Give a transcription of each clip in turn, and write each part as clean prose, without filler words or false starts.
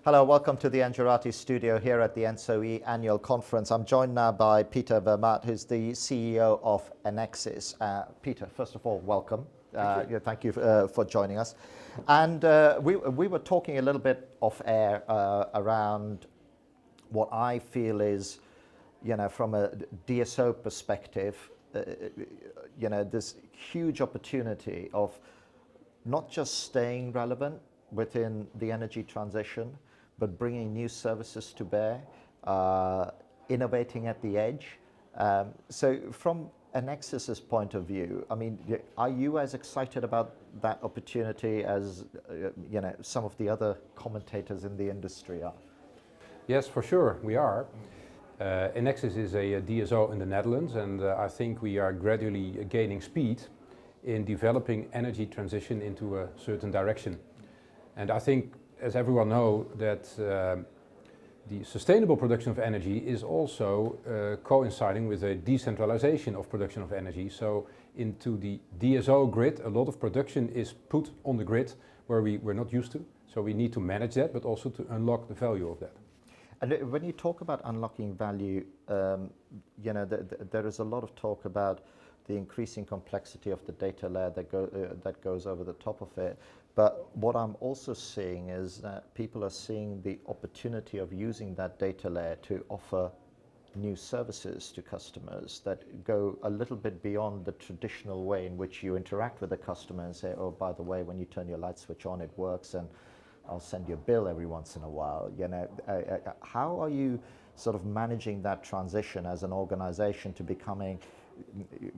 Hello, welcome to the Engerati studio here at the ENTSO-E annual conference. I'm joined now by Peter Vermaat, who's the CEO of Enexis. Peter, first of all, welcome. Thank you for joining us. And we were talking a little bit off air around what I feel is, from a DSO perspective, this huge opportunity of not just staying relevant within the energy transition, but bringing new services to bear, innovating at the edge. So from Enexis's point of view, I mean, are you as excited about that opportunity as some of the other commentators in the industry are? Yes, for sure, we are. Enexis is a DSO in the Netherlands, and I think we are gradually gaining speed in developing energy transition into a certain direction. And I think, as everyone knows, that the sustainable production of energy is also coinciding with a decentralization of production of energy. So into the DSO grid, a lot of production is put on the grid where we're not used to. So we need to manage that, but also to unlock the value of that. And when you talk about unlocking value, there is a lot of talk about the increasing complexity of the data layer that goes over the top of it. But what I'm also seeing is that people are seeing the opportunity of using that data layer to offer new services to customers that go a little bit beyond the traditional way in which you interact with the customer and say, oh, by the way, when you turn your light switch on, it works, and I'll send you a bill every once in a while. How are you sort of managing that transition as an organization to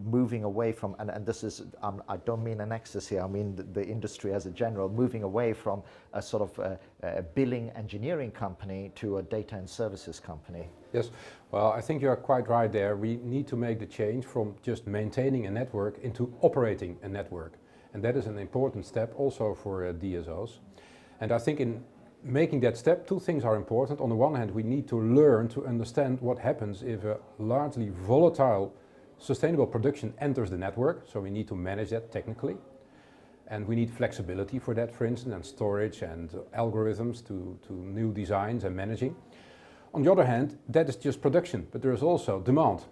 moving away from, and this is, I don't mean Enexis here, I mean the industry as a general, moving away from a sort of a billing engineering company to a data and services company? Yes, well, I think you are quite right there. We need to make the change from just maintaining a network into operating a network. And that is an important step also for DSOs. And I think in making that step, two things are important. On the one hand, we need to learn to understand what happens if a largely volatile sustainable production enters the network, so we need to manage that technically. And we need flexibility for that, for instance, and storage and algorithms to new designs and managing. On the other hand, that is just production, but there is also demand.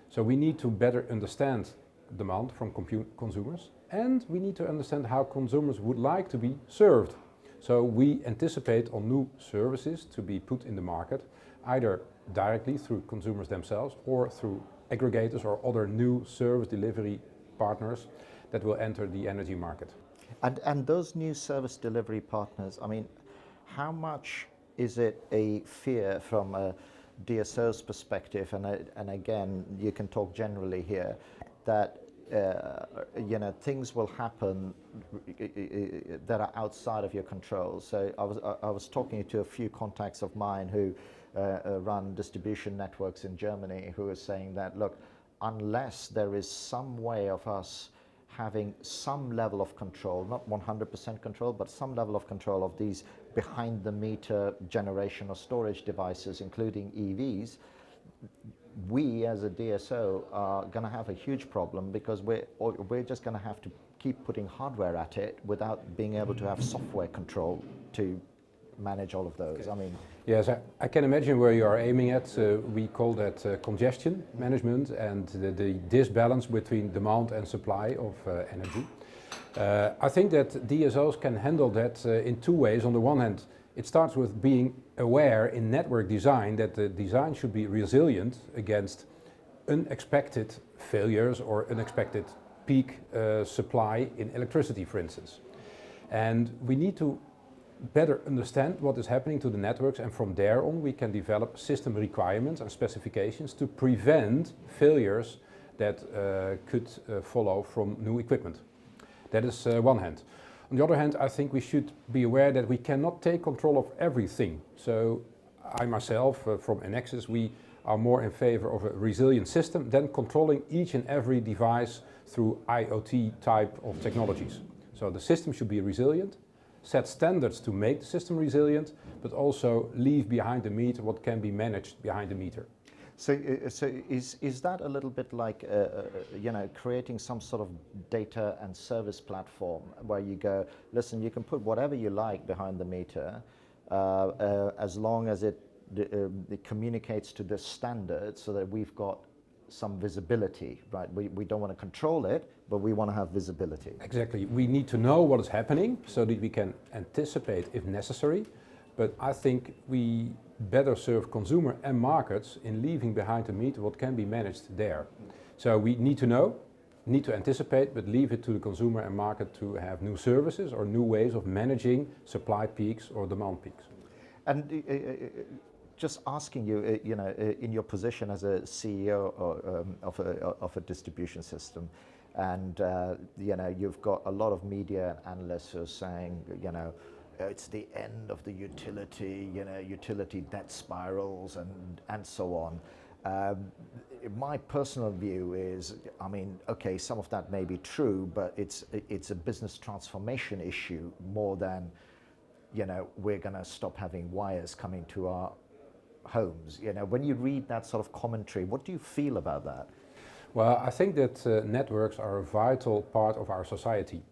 So we need to better understand demand from consumers, and we need to understand how consumers would like to be served. So we anticipate on new services to be put in the market, either directly through consumers themselves or through aggregators or other new service delivery partners that will enter the energy market. And those new service delivery partners, I mean, how much is it a fear from a DSO's perspective, and again, you can talk generally here, that things will happen that are outside of your control. So I was talking to a few contacts of mine who run distribution networks in Germany, who are saying that, look, unless there is some way of us having some level of control, not 100% control, but some level of control of these behind the meter generation or storage devices, including EVs, we as a DSO are going to have a huge problem, because we're just going to have to keep putting hardware at it without being able to have software control to manage all of those. Okay. I mean, yes, I can imagine where you are aiming at. We call that congestion management and the disbalance between demand and supply of energy. I think that DSOs can handle that in two ways. On the one hand, it starts with being aware in network design that the design should be resilient against unexpected failures or unexpected peak supply in electricity, for instance. And we need to better understand what is happening to the networks, and from there on we can develop system requirements and specifications to prevent failures that could follow from new equipment. That is one hand. On the other hand, I think we should be aware that we cannot take control of everything. So I myself, from Enexis, we are more in favor of a resilient system than controlling each and every device through IoT type of technologies. So the system should be resilient, set standards to make the system resilient, but also leave behind the meter what can be managed behind the meter. So is that a little bit like creating some sort of data and service platform where you go, listen, you can put whatever you like behind the meter, as long as it communicates to the standard so that we've got some visibility, right? We don't want to control it, but we want to have visibility. Exactly. We need to know what is happening so that we can anticipate if necessary. But I think we better serve consumer and markets in leaving behind the meat what can be managed there. So we need to know, need to anticipate, but leave it to the consumer and market to have new services or new ways of managing supply peaks or demand peaks. And just asking you, in your position as a CEO of a distribution system, and you've got a lot of media and analysts who are saying, it's the end of the utility, utility debt spirals and so on. My personal view is, okay, some of that may be true, but it's a business transformation issue more than, we're going to stop having wires coming to our homes. When you read that sort of commentary, what do you feel about that? Well, I think that networks are a vital part of our society.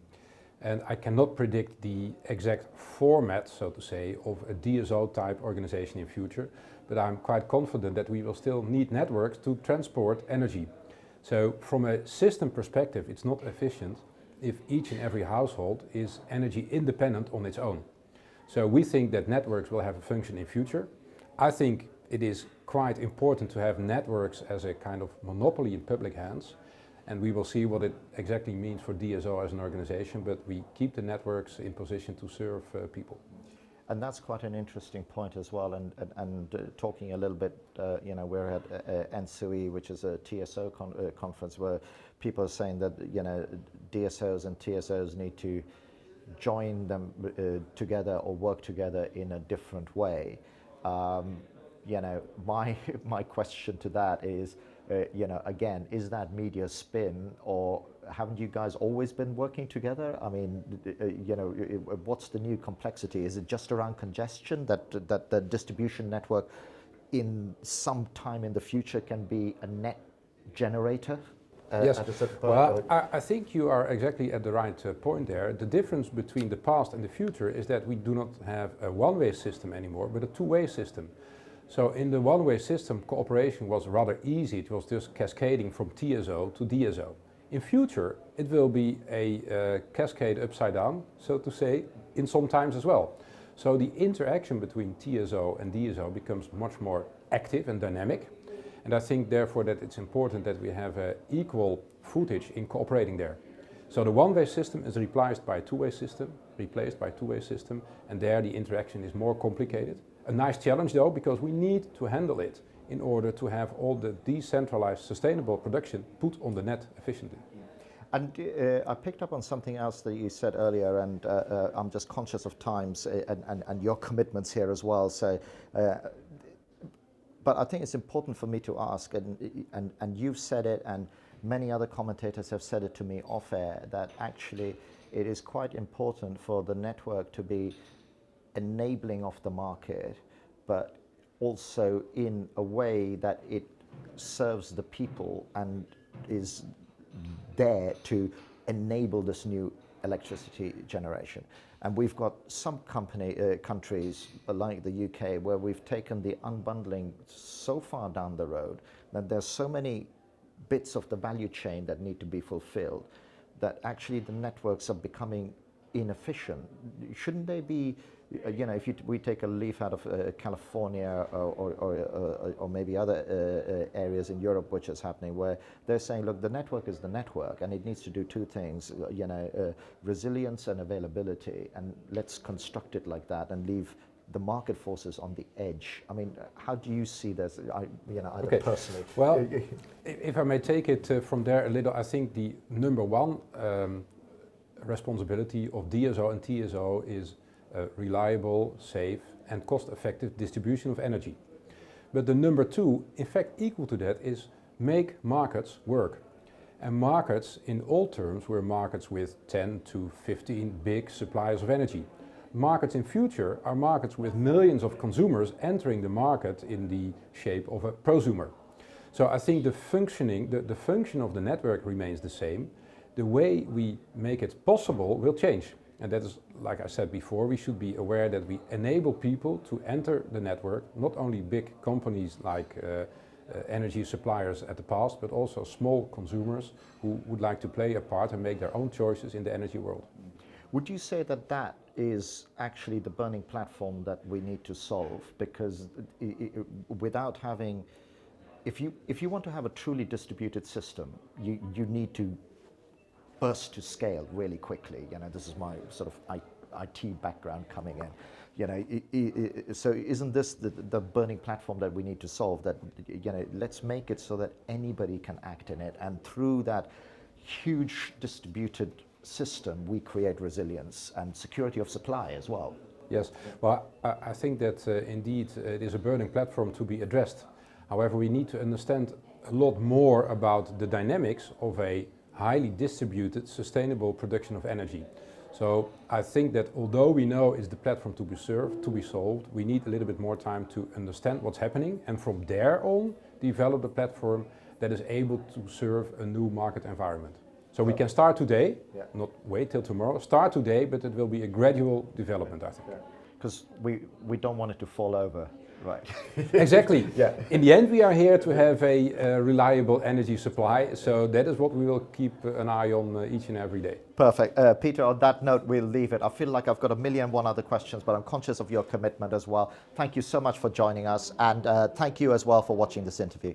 And I cannot predict the exact format, so to say, of a DSO type organization in future, but I'm quite confident that we will still need networks to transport energy. So from a system perspective, it's not efficient if each and every household is energy independent on its own. So we think that networks will have a function in future. I think it is quite important to have networks as a kind of monopoly in public hands. And we will see what it exactly means for DSO as an organization, but we keep the networks in position to serve people. And that's quite an interesting point as well. And talking a little bit, we're at ENTSO-E, which is a TSO conference, where people are saying that DSOs and TSOs need to join them together or work together in a different way. My question to that is, again, is that media spin, or haven't you guys always been working together? What's the new complexity? Is it just around congestion that the distribution network in some time in the future can be a net generator? Yes, well, I think you are exactly at the right point there. The difference between the past and the future is that we do not have a one-way system anymore, but a two-way system. So in the one-way system, cooperation was rather easy. It was just cascading from TSO to DSO. In future, it will be a cascade upside down, so to say, in some times as well. So the interaction between TSO and DSO becomes much more active and dynamic. And I think therefore that it's important that we have equal footage in cooperating there. So the one-way system is replaced by a two-way system, and there the interaction is more complicated. A nice challenge though, because we need to handle it in order to have all the decentralized sustainable production put on the net efficiently. And I picked up on something else that you said earlier, and I'm just conscious of times and your commitments here as well. So, but I think it's important for me to ask, and you've said it, and many other commentators have said it to me off air, that actually it is quite important for the network to be enabling of the market, but also in a way that it serves the people and is there to enable this new electricity generation. And we've got some countries like the UK where we've taken the unbundling so far down the road that there's so many bits of the value chain that need to be fulfilled that actually the networks are becoming inefficient. Shouldn't they be, if we take a leaf out of California or maybe other areas in Europe, which is happening, where they're saying, look, the network is the network and it needs to do two things, resilience and availability, and let's construct it like that and leave the market forces on the edge. I mean, how do you see this, either personally? Well, if I may take it from there a little, I think the number one responsibility of DSO and TSO is reliable, safe and cost-effective distribution of energy. But the number two, in fact equal to that, is make markets work. And markets in all terms were markets with 10 to 15 big suppliers of energy. Markets in future are markets with millions of consumers entering the market in the shape of a prosumer. So I think the function of the network remains the same. The way we make it possible will change. And that is, like I said before, we should be aware that we enable people to enter the network, not only big companies like energy suppliers at the past, but also small consumers who would like to play a part and make their own choices in the energy world. Would you say that that is actually the burning platform that we need to solve? Because without having, if you want to have a truly distributed system, you need to burst to scale really quickly. You know, this is my sort of IT background coming in. You know, so isn't this the burning platform that we need to solve? That, you know, let's make it so that anybody can act in it, and through that huge distributed system, we create resilience and security of supply as well. Yes, well, I think that indeed it is a burning platform to be addressed. However, we need to understand a lot more about the dynamics of a highly distributed, sustainable production of energy. So I think that although we know it's the platform to be served, to be solved, we need a little bit more time to understand what's happening, and from there on develop a platform that is able to serve a new market environment. So we can start today, not wait till tomorrow, start today, but it will be a gradual development, I think. Because we don't want it to fall over, right? Exactly. Yeah. In the end, we are here to have a reliable energy supply, so that is what we will keep an eye on each and every day. Perfect. Peter, on that note, we'll leave it. I feel like I've got a million one other questions, but I'm conscious of your commitment as well. Thank you so much for joining us, and thank you as well for watching this interview.